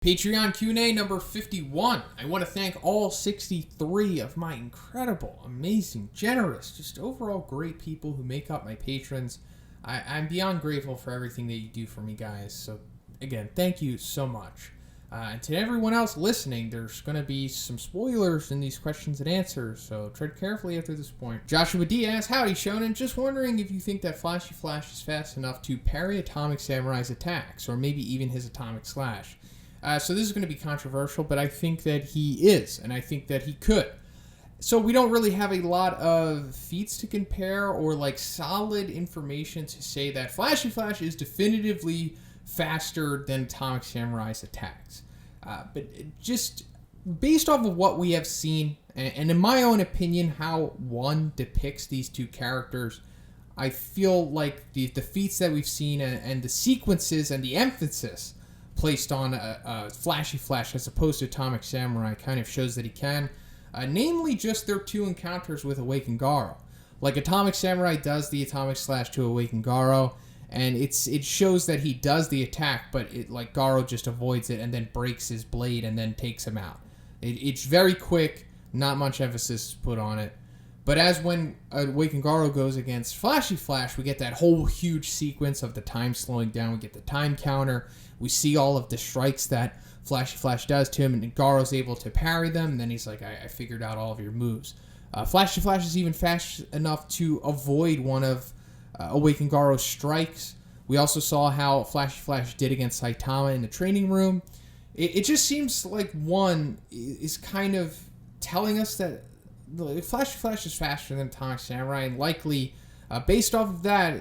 Patreon Q&A number 51. I want to thank all 63 of my incredible, amazing, generous, just overall great people who make up my patrons. I'm beyond grateful for everything that you do for me, guys. So, again, thank you so much. And to everyone else listening, there's going to be some spoilers in these questions and answers, so tread carefully after this point. Joshua D asks, "Howdy, Shonen. Just wondering if you think that Flashy Flash is fast enough to parry Atomic Samurai's attacks, or maybe even his Atomic Slash." So this is going to be controversial, but I think that he is, and I think that he could. So we don't really have a lot of feats to compare or like solid information to say that Flashy Flash is definitively faster than Atomic Samurai's attacks. But just based off of what we have seen, and in my own opinion, how one depicts these two characters, I feel like the feats that we've seen and the sequences and the emphasis placed on Flashy Flash as opposed to Atomic Samurai kind of shows that he can. Namely, just their two encounters with Awakened Garo. Like, Atomic Samurai does the Atomic Slash to Awakened Garo, and it shows that he does the attack, but Garo just avoids it and then breaks his blade and then takes him out. It's very quick, not much emphasis put on it. But as when Awakened Garo goes against Flashy Flash, we get that whole huge sequence of the time slowing down. We get the time counter. We see all of the strikes that Flashy Flash does to him, and Garo's able to parry them. And then he's like, I figured out all of your moves. Flashy Flash is even fast enough to avoid one of Awakened Garo's strikes. We also saw how Flashy Flash did against Saitama in the training room. It just seems like one is kind of telling us that Flashy Flash is faster than Atomic Samurai, and likely, based off of that,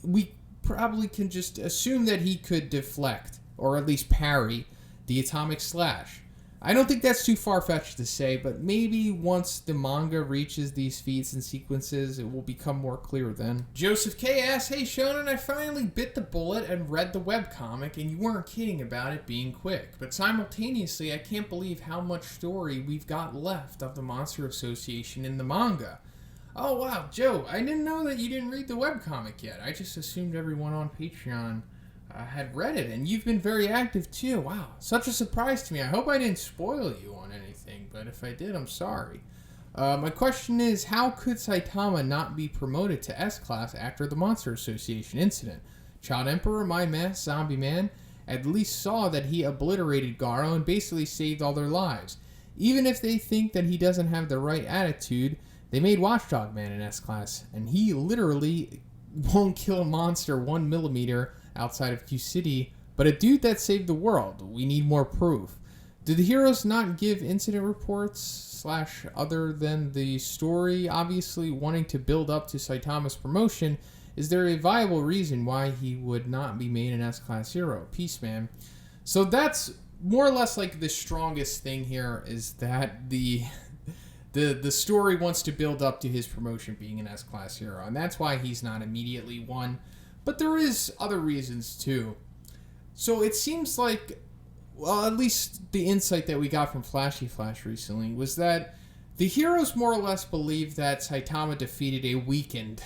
we probably can just assume that he could deflect, or at least parry, the Atomic Slash. I don't think that's too far-fetched to say, but maybe once the manga reaches these feats and sequences, it will become more clear then. Joseph K. asks, "Hey Shonen, I finally bit the bullet and read the webcomic, and you weren't kidding about it being quick. But simultaneously, I can't believe how much story we've got left of the Monster Association in the manga." Oh wow, Joe, I didn't know that you didn't read the webcomic yet. I just assumed everyone on Patreon had read it, and you've been very active too. Wow, such a surprise to me. I hope I didn't spoil you on anything, but if I did, I'm sorry. My question is, how could Saitama not be promoted to S-Class after the Monster Association incident? Child Emperor, My Mask, Zombie Man at least saw that he obliterated Garo and basically saved all their lives. Even if they think that he doesn't have the right attitude, they made Watchdog Man in S-Class, and he literally won't kill a monster 1 millimeter outside of Q City, but a dude that saved the world. We need more proof. Did the heroes not give incident reports / other than the story obviously wanting to build up to Saitama's promotion? Is there a viable reason why he would not be made an S-Class hero? Peace, man. So that's more or less like the strongest thing here, is that the story wants to build up to his promotion being an S-Class hero, and that's why he's not immediately one. But there is other reasons too. So it seems like, well, at least the insight that we got from Flashy Flash recently was that the heroes more or less believe that Saitama defeated a weakened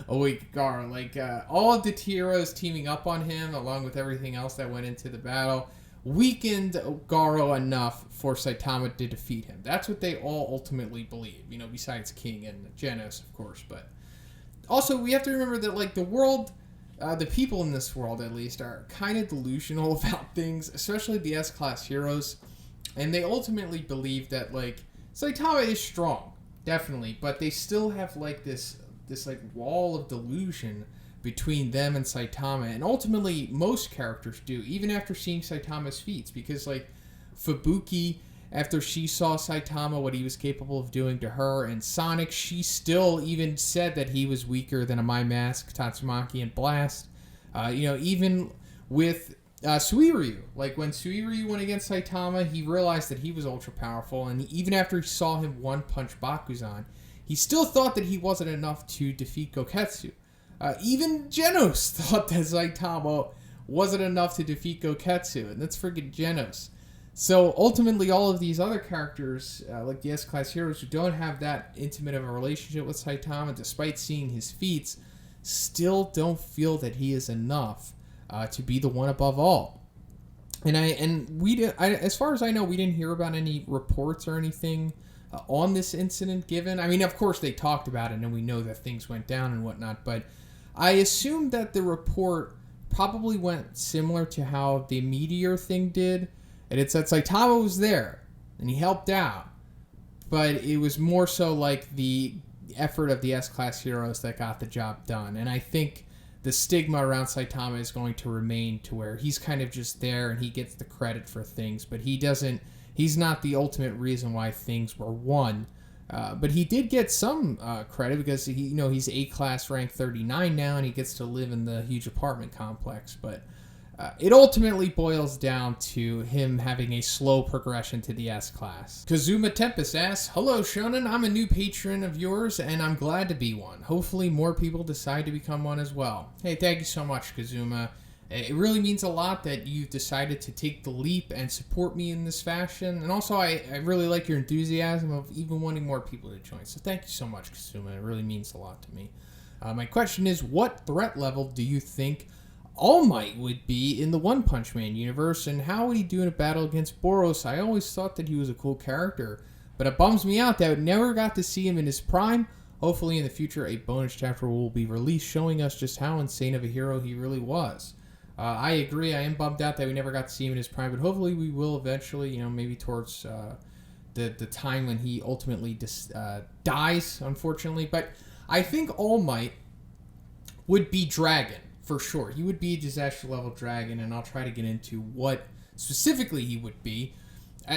Awakened Garo. Like, all of the heroes teaming up on him, along with everything else that went into the battle, weakened Garo enough for Saitama to defeat him. That's what they all ultimately believe, besides King and Genos, of course. But also, we have to remember that, like, the world, the people in this world, at least, are kind of delusional about things, especially the S-Class heroes. And they ultimately believe that, like, Saitama is strong, definitely, but they still have, like, this wall of delusion between them and Saitama, and ultimately most characters do, even after seeing Saitama's feats, because, like, Fubuki, after she saw Saitama, what he was capable of doing to her, and Sonic, she still even said that he was weaker than a My Mask, Tatsumaki, and Blast. Even with Suiryu, like, when Suiryu went against Saitama, he realized that he was ultra powerful, and even after he saw him one-punch Bakuzan, he still thought that he wasn't enough to defeat Goketsu. Even Genos thought that Saitama wasn't enough to defeat Goketsu, and that's friggin' Genos. So ultimately, all of these other characters, like the S-Class heroes who don't have that intimate of a relationship with Saitama, despite seeing his feats, still don't feel that he is enough to be the one above all. As far as I know, we didn't hear about any reports or anything on this incident given. I mean, of course they talked about it, and we know that things went down and whatnot. But I assume that the report probably went similar to how the meteor thing did, and it's that Saitama was there and he helped out, but it was more so like the effort of the S-Class heroes that got the job done. And I think the stigma around Saitama is going to remain to where he's kind of just there and he gets the credit for things, but he's not the ultimate reason why things were won. But he did get some credit because he's A-Class rank 39 now and he gets to live in the huge apartment complex. But it ultimately boils down to him having a slow progression to the S-Class. Kazuma Tempest asks, "Hello, Shonen. I'm a new patron of yours, and I'm glad to be one. Hopefully more people decide to become one as well." Hey, thank you so much, Kazuma. It really means a lot that you've decided to take the leap and support me in this fashion. And also, I really like your enthusiasm of even wanting more people to join. So thank you so much, Kazuma. It really means a lot to me. My question is, what threat level do you think All Might would be in the One Punch Man universe, and how would he do in a battle against Boros? I always thought that he was a cool character, but it bums me out that I never got to see him in his prime. Hopefully in the future a bonus chapter will be released showing us just how insane of a hero he really was. I agree, I am bummed out that we never got to see him in his prime, but hopefully we will eventually, maybe towards the time when he ultimately dies, unfortunately. But I think All Might would be Dragon. For sure. He would be a disaster level dragon, and I'll try to get into what specifically he would be.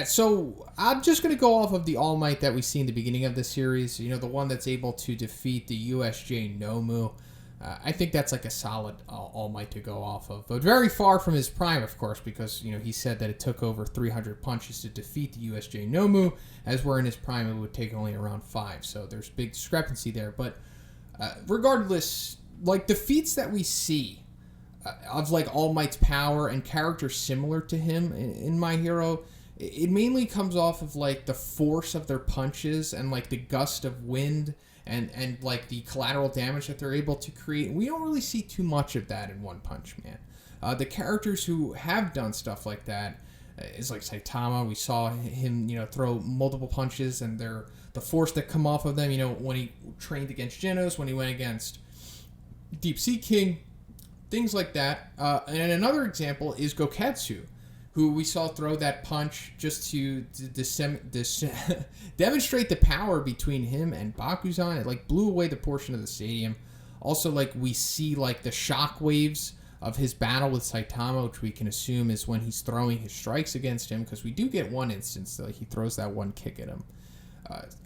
So I'm just going to go off of the All Might that we see in the beginning of the series, the one that's able to defeat the USJ Nomu. I think that's like a solid All Might to go off of, but very far from his prime, of course, because he said that it took over 300 punches to defeat the USJ Nomu, as where in his prime it would take only around 5, so there's big discrepancy there. But regardless, like the feats that we see of like All Might's power and characters similar to him in My Hero, it mainly comes off of like the force of their punches and like the gust of wind and like the collateral damage that they're able to create. We don't really see too much of that in One Punch Man. The characters who have done stuff like that is like Saitama. We saw him, throw multiple punches and the force that come off of them, when he trained against Genos, when he went against Deep Sea King, things like that. And another example is Goketsu, who we saw throw that punch just to demonstrate the power between him and Bakuzan. It like blew away the portion of the stadium. Also, like we see like the shock waves of his battle with Saitama, which we can assume is when he's throwing his strikes against him, because we do get one instance that he throws that one kick at him.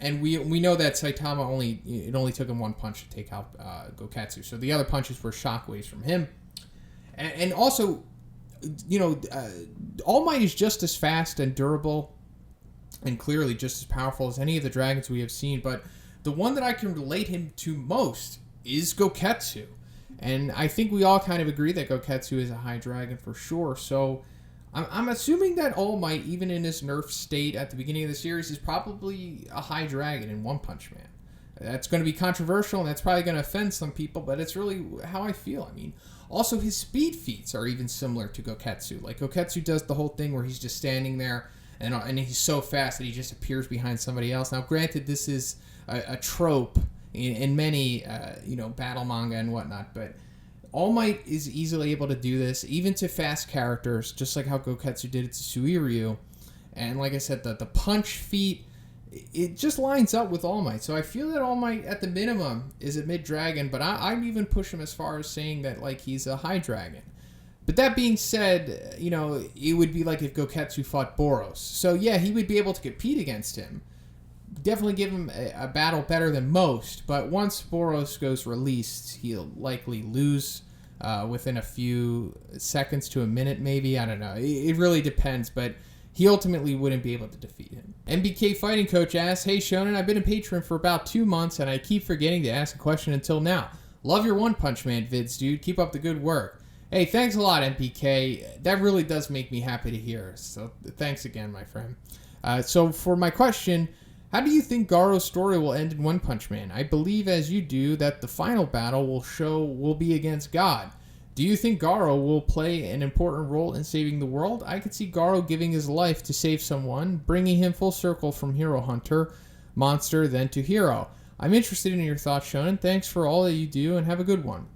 And we know that Saitama only took him one punch to take out Goketsu. So the other punches were shockwaves from him. And also, All Might is just as fast and durable and clearly just as powerful as any of the dragons we have seen. But the one that I can relate him to most is Goketsu. And I think we all kind of agree that Goketsu is a high dragon for sure. So I'm assuming that All Might, even in his nerf state at the beginning of the series, is probably a high dragon in One Punch Man. That's going to be controversial, and that's probably going to offend some people, but it's really how I feel. I mean, also his speed feats are even similar to Goketsu. Like, Goketsu does the whole thing where he's just standing there, and he's so fast that he just appears behind somebody else. Now, granted, this is a trope in many, battle manga and whatnot, but All Might is easily able to do this, even to fast characters, just like how Goketsu did it to Suiryu. And like I said, the punch feat, it just lines up with All Might. So I feel that All Might, at the minimum, is a mid-dragon, but I'd even push him as far as saying that like he's a high dragon. But that being said, it would be like if Goketsu fought Boros. So yeah, he would be able to compete against him. Definitely give him a battle better than most, but once Boros goes released, he'll likely lose within a few seconds to a minute, maybe. I don't know. It really depends, but he ultimately wouldn't be able to defeat him. Mbk Fighting Coach asks, "Hey Shonen, I've been a patron for about 2 months, and I keep forgetting to ask a question until now. Love your One Punch Man vids, dude. Keep up the good work." Hey, thanks a lot, MPK. That really does make me happy to hear. So thanks again, my friend. So for my question, how do you think Garo's story will end in One Punch Man? I believe, as you do, that the final battle will be against God. Do you think Garo will play an important role in saving the world? I could see Garo giving his life to save someone, bringing him full circle from hero hunter, monster, then to hero. I'm interested in your thoughts, Shonen. Thanks for all that you do, and have a good one.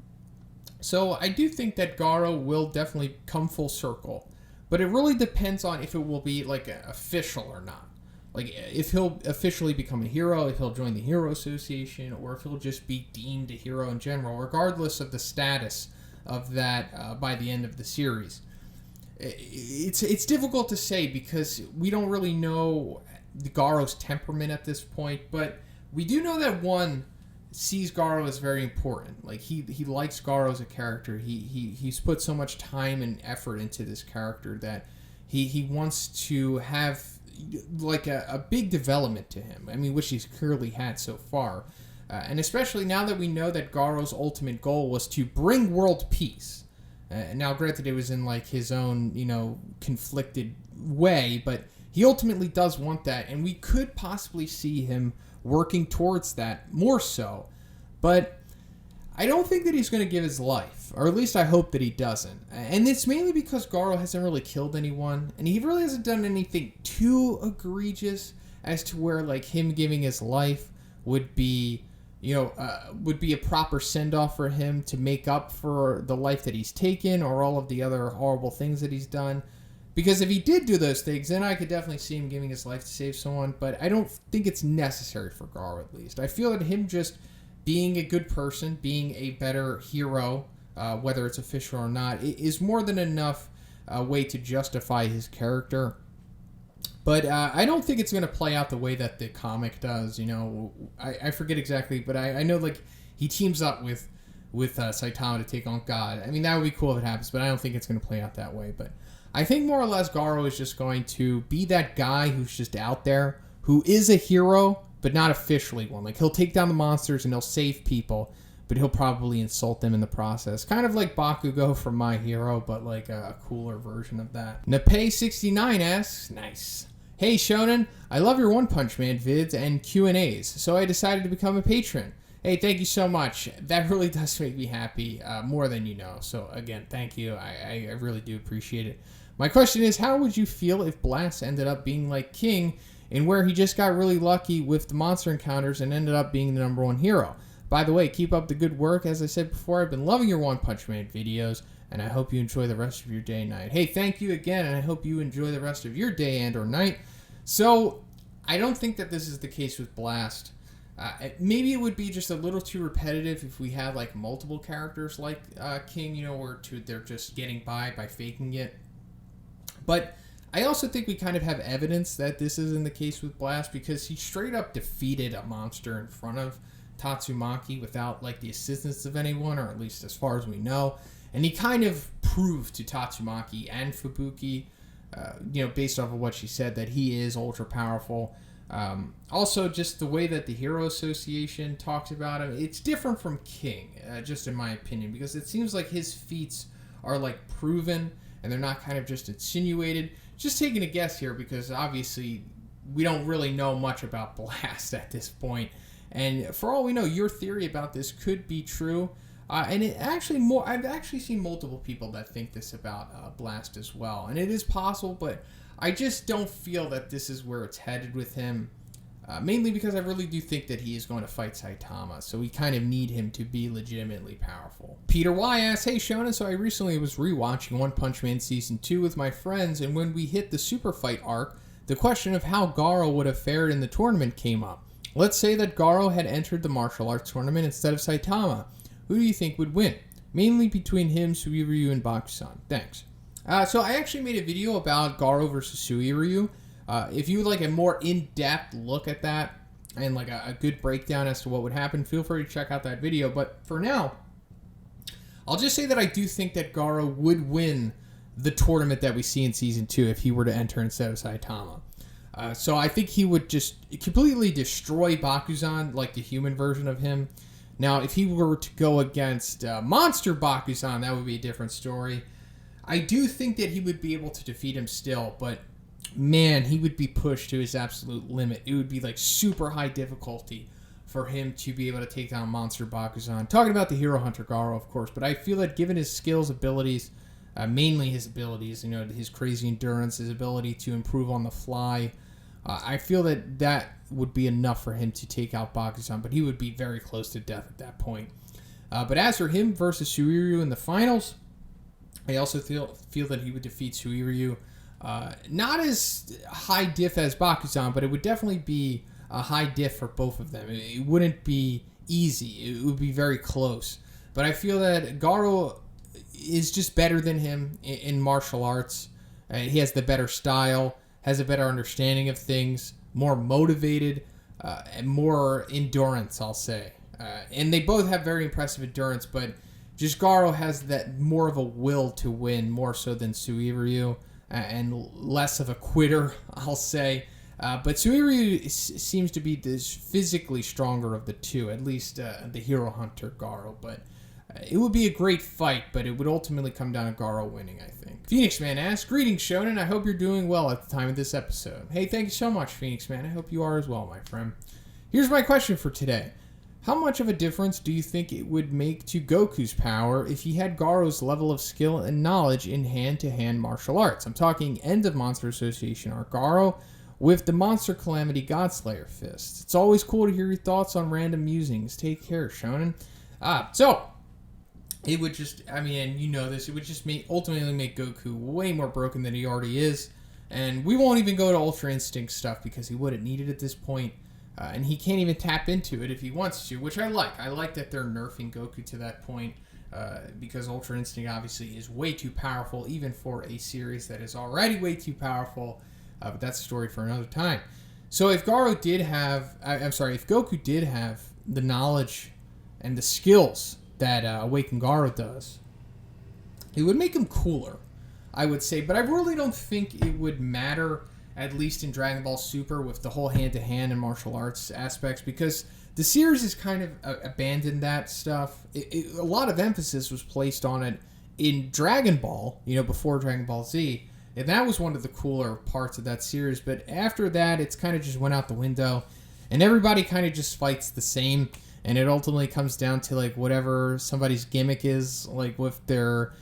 So I do think that Garo will definitely come full circle, but it really depends on if it will be like official or not. Like if he'll officially become a hero, if he'll join the Hero Association, or if he'll just be deemed a hero in general, regardless of the status of that by the end of the series. It's difficult to say because we don't really know Garo's temperament at this point, but we do know that one sees Garo as very important. Like he likes Garo as a character. He's put so much time and effort into this character that he wants to have like a big development to him. I mean, which he's clearly had so far. And especially now that we know that Garo's ultimate goal was to bring world peace. Now, granted, it was in like his own, conflicted way, but he ultimately does want that, and we could possibly see him working towards that more so. But I don't think that he's going to give his life, or at least I hope that he doesn't. And it's mainly because Garo hasn't really killed anyone, and he really hasn't done anything too egregious as to where like him giving his life would be a proper send-off for him to make up for the life that he's taken or all of the other horrible things that he's done. Because if he did do those things, then I could definitely see him giving his life to save someone, but I don't think it's necessary for Garo, at least. I feel that him just being a good person, being a better hero, whether it's official or not, is more than enough way to justify his character. But I don't think it's going to play out the way that the comic does. I forget exactly, but I know like he teams up with Saitama to take on God. I mean, that would be cool if it happens, but I don't think it's going to play out that way. But I think more or less Garo is just going to be that guy who's just out there, who is a hero, but not officially one. Like he'll take down the monsters and he'll save people, but he'll probably insult them in the process. Kind of like Bakugo from My Hero, but like a cooler version of that. Napay69 asks, nice. Hey Shonen, I love your One Punch Man vids and Q&As, so I decided to become a patron. Hey, thank you so much. That really does make me happy, more than you know. So again, thank you. I really do appreciate it. My question is, how would you feel if Blast ended up being like King, in where he just got really lucky with the monster encounters and ended up being the #1 hero? By the way, keep up the good work. As I said before, I've been loving your One Punch Man videos, and I hope you enjoy the rest of your day and night. Hey, thank you again, and I hope you enjoy the rest of your day and or night. So, I don't think that this is the case with Blast. Maybe it would be just a little too repetitive if we had like multiple characters like King, where they're just getting by faking it. But I also think we kind of have evidence that this isn't the case with Blast, because he straight up defeated a monster in front of Tatsumaki without like the assistance of anyone, or at least as far as we know. And he kind of proved to Tatsumaki and Fubuki, based off of what she said, that he is ultra powerful. Also, just the way that the Hero Association talks about him, it's different from King, just in my opinion, because it seems like his feats are like proven, and they're not kind of just insinuated. Just taking a guess here, because obviously we don't really know much about Blast at this point. And for all we know, your theory about this could be true. And I've actually seen multiple people that think this about Blast as well. And it is possible, but I just don't feel that this is where it's headed with him. Mainly because I really do think that he is going to fight Saitama, so we kind of need him to be legitimately powerful. Peter Y asks, hey Shonen, so I recently was rewatching One Punch Man Season 2 with my friends, and when we hit the Super Fight arc, the question of how Garo would have fared in the tournament came up. Let's say that Garo had entered the martial arts tournament instead of Saitama. Who do you think would win? Mainly between him, Suiryu, and Bakusan. Thanks. So I actually made a video about Garo versus Suiryu. If you would like a more in-depth look at that and like a good breakdown as to what would happen, feel free to check out that video. But for now, I'll just say that I do think that Garo would win the tournament that we see in Season 2 if he were to enter instead of Saitama. So I think he would just completely destroy Bakuzan, like the human version of him. Now, if he were to go against Monster Bakuzan, that would be a different story. I do think that he would be able to defeat him still, but man, he would be pushed to his absolute limit. It would be like super high difficulty for him to be able to take down Monster Bakuzan. Talking about the Hero Hunter Garo, of course, but I feel that given his skills, abilities, mainly his abilities, his crazy endurance, his ability to improve on the fly, I feel that that would be enough for him to take out Bakuzan, but he would be very close to death at that point. But as for him versus Suiryu in the finals, I also feel that he would defeat Suiryu. Not as high diff as Bakuzan, but it would definitely be a high diff for both of them. It wouldn't be easy. It would be very close. But I feel that Garo is just better than him in martial arts. He has the better style, has a better understanding of things, more motivated, and more endurance, I'll say. And they both have very impressive endurance, but just Garo has that more of a will to win, more so than Suiryu, and less of a quitter, I'll say. But Suiryu seems to be this physically stronger of the two, at least the Hero Hunter Garo. But it would be a great fight, but it would ultimately come down to Garo winning, I think. Phoenix Man asks, "Greetings, Shonen. I hope you're doing well at the time of this episode." Hey, thank you so much, Phoenix Man. I hope you are as well, my friend. Here's my question for today. How much of a difference do you think it would make to Goku's power if he had Garo's level of skill and knowledge in hand-to-hand martial arts? I'm talking End of Monster Association Art Garo with the Monster Calamity Godslayer fist. It's always cool to hear your thoughts on random musings. Take care, Shonen. So, it would just, and you know this, it would just ultimately make Goku way more broken than he already is. And we won't even go to Ultra Instinct stuff because he wouldn't need it at this point. And he can't even tap into it if he wants to, which I like. I like that they're nerfing Goku to that point because Ultra Instinct obviously is way too powerful, even for a series that is already way too powerful. But that's a story for another time. So if Garo did have, if Goku did have the knowledge and the skills that Awakened Garo does, it would make him cooler, I would say. But I really don't think it would matter, at least in Dragon Ball Super, with the whole hand-to-hand and martial arts aspects, because the series has kind of abandoned that stuff. A lot of emphasis was placed on it in Dragon Ball, before Dragon Ball Z, and that was one of the cooler parts of that series. But after that, it's kind of just went out the window, and everybody kind of just fights the same, and it ultimately comes down to, like, whatever somebody's gimmick is, like, with their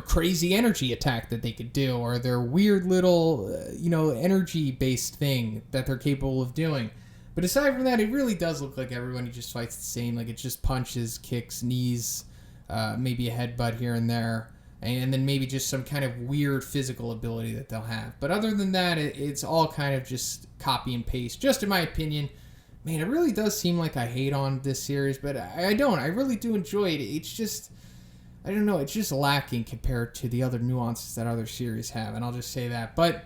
crazy energy attack that they could do, or their weird little, energy-based thing that they're capable of doing. But aside from that, it really does look like everybody just fights the same. Like, it's just punches, kicks, knees, maybe a headbutt here and there, and then maybe just some kind of weird physical ability that they'll have. But other than that, it's all kind of just copy and paste, just in my opinion. Man, it really does seem like I hate on this series, but I don't. I really do enjoy it. It's just, I don't know, it's just lacking compared to the other nuances that other series have, and I'll just say that. But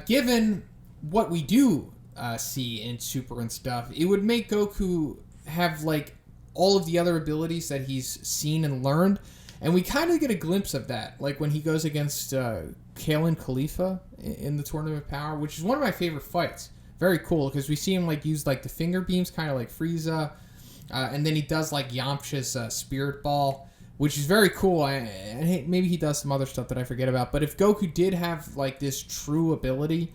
given what we do see in Super and stuff, it would make Goku have, like, all of the other abilities that he's seen and learned, and we kind of get a glimpse of that, like when he goes against Kalen Khalifa in the Tournament of Power, which is one of my favorite fights. Very cool, because we see him, like, use, like, the finger beams, kind of like Frieza, and then he does, like, Yamcha's Spirit Ball, which is very cool, and maybe he does some other stuff that I forget about. But if Goku did have, like, this true ability,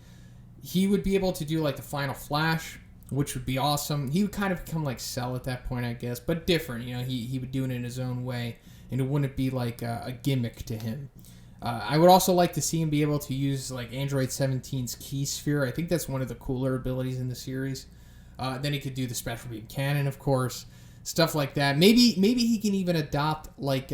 he would be able to do, like, the Final Flash, which would be awesome. He would kind of become like Cell at that point, I guess, but different. He would do it in his own way, and it wouldn't be like a gimmick to him. I would also like to see him be able to use, like, Android 17's Key Sphere. I think that's one of the cooler abilities in the series. Then he could do the Special Beam Cannon, of course. Stuff like that. Maybe he can even adopt, like,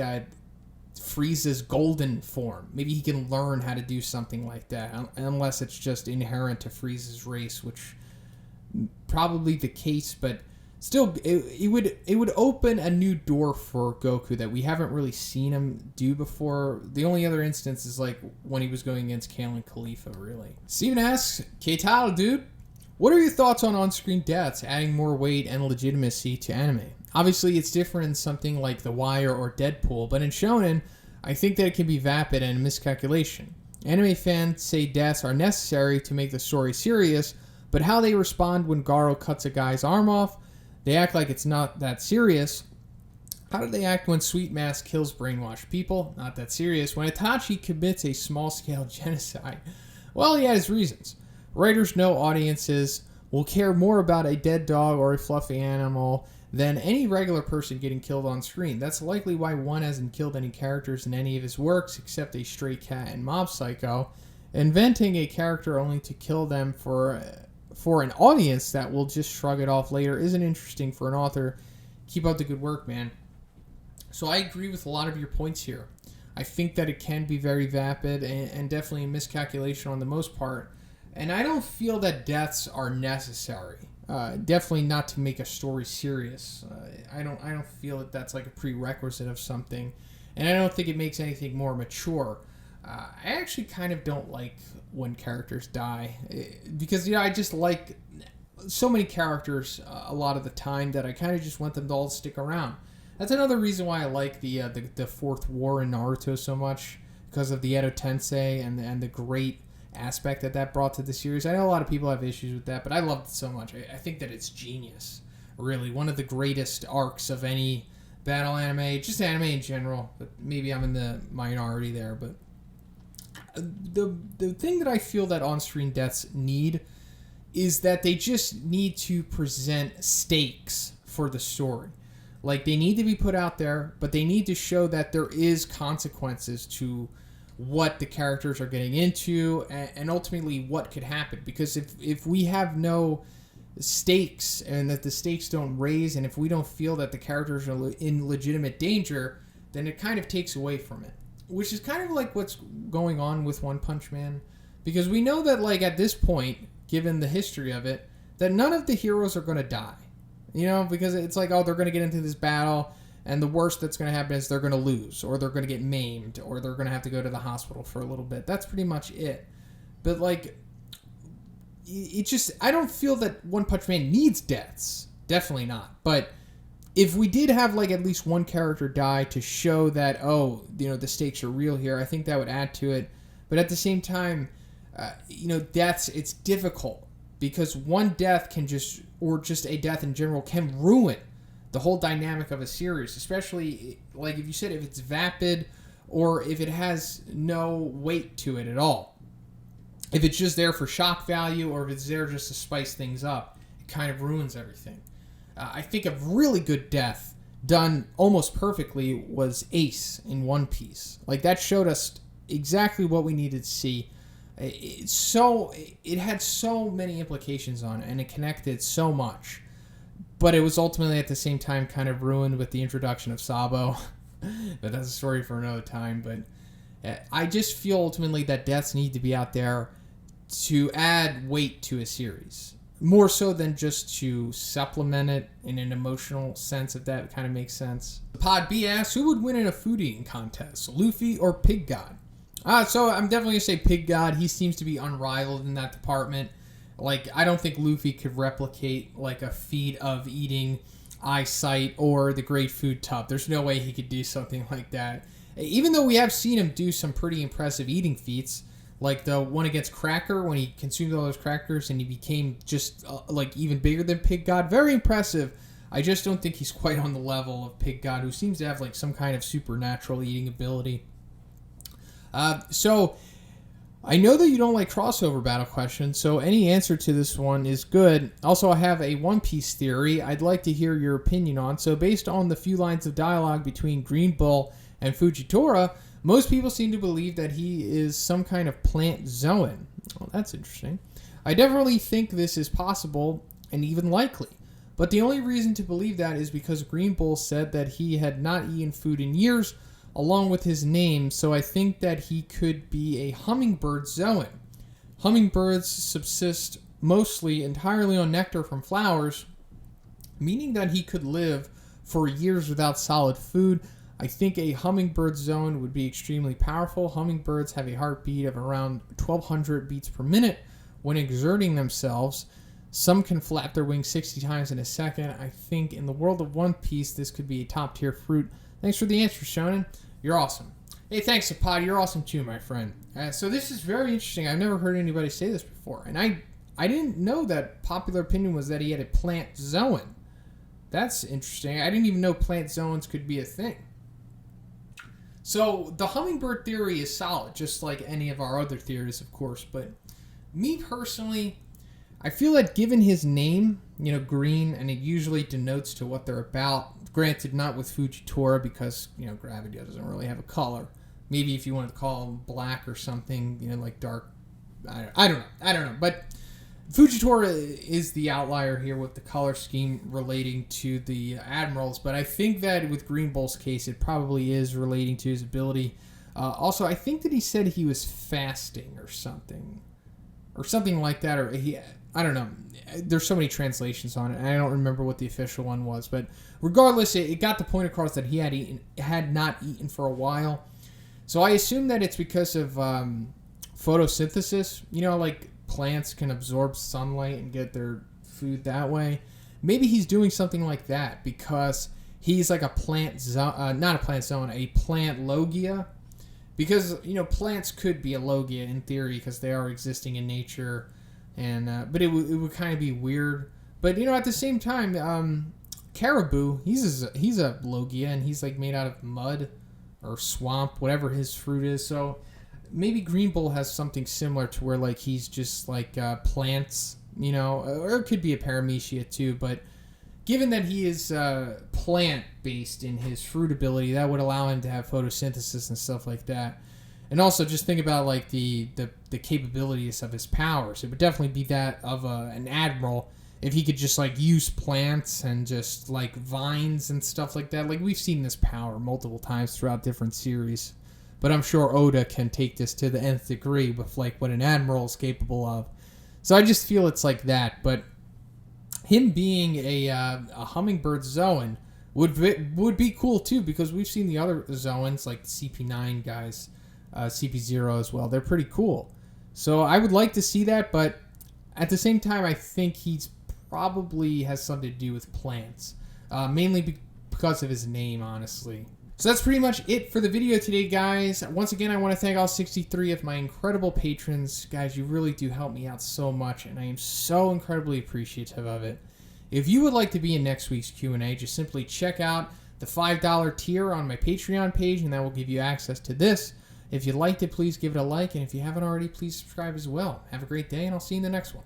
Frieza's golden form. Maybe he can learn how to do something like that, unless it's just inherent to Frieza's race, which probably the case, but still, it would open a new door for Goku that we haven't really seen him do before. The only other instance is, like, when he was going against Kalen Khalifa, really. Steven asks, K-Tile, dude, what are your thoughts on on-screen deaths adding more weight and legitimacy to anime? Obviously, it's different in something like The Wire or Deadpool, but in Shonen, I think that it can be vapid and a miscalculation. Anime fans say deaths are necessary to make the story serious, but how they respond when Garo cuts a guy's arm off, they act like it's not that serious. How do they act when Sweet Mask kills brainwashed people? Not that serious. When Itachi commits a small-scale genocide, well, he had his reasons. Writers know audiences will care more about a dead dog or a fluffy animal than any regular person getting killed on screen. That's likely why one hasn't killed any characters in any of his works except a stray cat and Mob Psycho. Inventing a character only to kill them for an audience that will just shrug it off later isn't interesting for an author. Keep up the good work, man. So I agree with a lot of your points here. I think that it can be very vapid and definitely a miscalculation on the most part. And I don't feel that deaths are necessary. Definitely not to make a story serious. I don't feel that that's like a prerequisite of something. And I don't think it makes anything more mature. I actually kind of don't like when characters die. Because, I just like so many characters a lot of the time that I kind of just want them to all stick around. That's another reason why I like the Fourth War in Naruto so much, because of the Edo Tensei and the great aspect that brought to the series. I know a lot of people have issues with that, but I loved it so much. I think that it's genius, really. One of the greatest arcs of any battle anime, just anime in general. But maybe I'm in the minority there, but the thing that I feel that on-screen deaths need is that they just need to present stakes for the story. Like, they need to be put out there, but they need to show that there is consequences to what the characters are getting into and ultimately what could happen. Because if we have no stakes and that the stakes don't raise, and if we don't feel that the characters are in legitimate danger, then it kind of takes away from it. Which is kind of like what's going on with One Punch Man. Because we know that, like, at this point, given the history of it, that none of the heroes are going to die. Because it's like, oh, they're going to get into this battle, and the worst that's going to happen is they're going to lose, or they're going to get maimed, or they're going to have to go to the hospital for a little bit. That's pretty much it. But, like, it just, I don't feel that One Punch Man needs deaths. Definitely not. But if we did have, like, at least one character die to show that, oh, the stakes are real here, I think that would add to it. But at the same time, deaths, it's difficult. Because one death can just a death in general, can ruin the whole dynamic of a series. Especially, like if you said, if it's vapid or if it has no weight to it at all. If it's just there for shock value or if it's there just to spice things up, it kind of ruins everything. I think a really good death done almost perfectly was Ace in One Piece. Like, that showed us exactly what we needed to see. It had so many implications on it, and it connected so much, but it was ultimately at the same time kind of ruined with the introduction of Sabo. But that's a story for another time. But I just feel ultimately that deaths need to be out there to add weight to a series, more so than just to supplement it in an emotional sense, if that kind of makes sense. Zapphod B asks, who would win in a food eating contest, Luffy or Pig God? So I'm definitely going to say Pig God. He seems to be unrivaled in that department. Like, I don't think Luffy could replicate, like, a feat of eating eyesight or the Great Food Tub. There's no way he could do something like that. Even though we have seen him do some pretty impressive eating feats, like the one against Cracker, when he consumed all those crackers and he became just, like, even bigger than Pig God. Very impressive. I just don't think he's quite on the level of Pig God, who seems to have, like, some kind of supernatural eating ability. So I know that you don't like crossover battle questions, so any answer to this one is good. Also, I have a One Piece theory I'd like to hear your opinion on. So based on the few lines of dialogue between Green Bull and Fujitora, most people seem to believe that he is some kind of plant Zoan. Well, that's interesting. I definitely think this is possible and even likely. But the only reason to believe that is because Green Bull said that he had not eaten food in years, along with his name, so I think that he could be a hummingbird Zoan. Hummingbirds subsist mostly entirely on nectar from flowers, meaning that he could live for years without solid food. I think a hummingbird Zoan would be extremely powerful. Hummingbirds have a heartbeat of around 1,200 beats per minute when exerting themselves. Some can flap their wings 60 times in a second. I think in the world of One Piece, this could be a top-tier fruit. Thanks for the answer, Shonen. You're awesome. Hey, thanks, Zapphod. You're awesome too, my friend. So this is very interesting. I've never heard anybody say this before. And I didn't know that popular opinion was that he had a plant Zoan. That's interesting. I didn't even know plant Zoans could be a thing. So the hummingbird theory is solid, just like any of our other theories, of course. But me personally, I feel that given his name, green, and it usually denotes to what they're about. Granted, not with Fujitora because, Gravity doesn't really have a color. Maybe if you wanted to call him black or something, like dark. I don't know. But Fujitora is the outlier here with the color scheme relating to the admirals. But I think that with Green Bull's case, it probably is relating to his ability. Also, I think that he said he was fasting or something like that, or I don't know. There's so many translations on it, and I don't remember what the official one was. But regardless, it got the point across that he had not eaten for a while. So I assume that it's because of photosynthesis. Like plants can absorb sunlight and get their food that way. Maybe he's doing something like that because he's like a plant a plant logia. Because, plants could be a logia in theory because they are existing in nature. And but it would kind of be weird. But, at the same time, Caribou, he's a logia and he's like made out of mud or swamp, whatever his fruit is. So maybe Green Bull has something similar to where like he's just like plants, or it could be a paramecia too. But given that he is plant-based in his fruit ability, that would allow him to have photosynthesis and stuff like that. And also, just think about like the capabilities of his powers. It would definitely be that of an admiral if he could just like use plants and just like vines and stuff like that. Like we've seen this power multiple times throughout different series. But I'm sure Oda can take this to the nth degree with like what an admiral is capable of. So I just feel it's like that. But him being a hummingbird Zoan would be cool too, because we've seen the other Zoans like the CP9 guys, CP0 as well. They're pretty cool. So I would like to see that, but at the same time, I think he's probably has something to do with plants, mainly because of his name, honestly. So that's pretty much it for the video today, guys. Once again, I want to thank all 63 of my incredible patrons. Guys, you really do help me out so much, and I am so incredibly appreciative of it. If you would like to be in next week's Q&A, just simply check out the $5 tier on my Patreon page, and that will give you access to this. If you liked it, please give it a like, and if you haven't already, please subscribe as well. Have a great day, and I'll see you in the next one.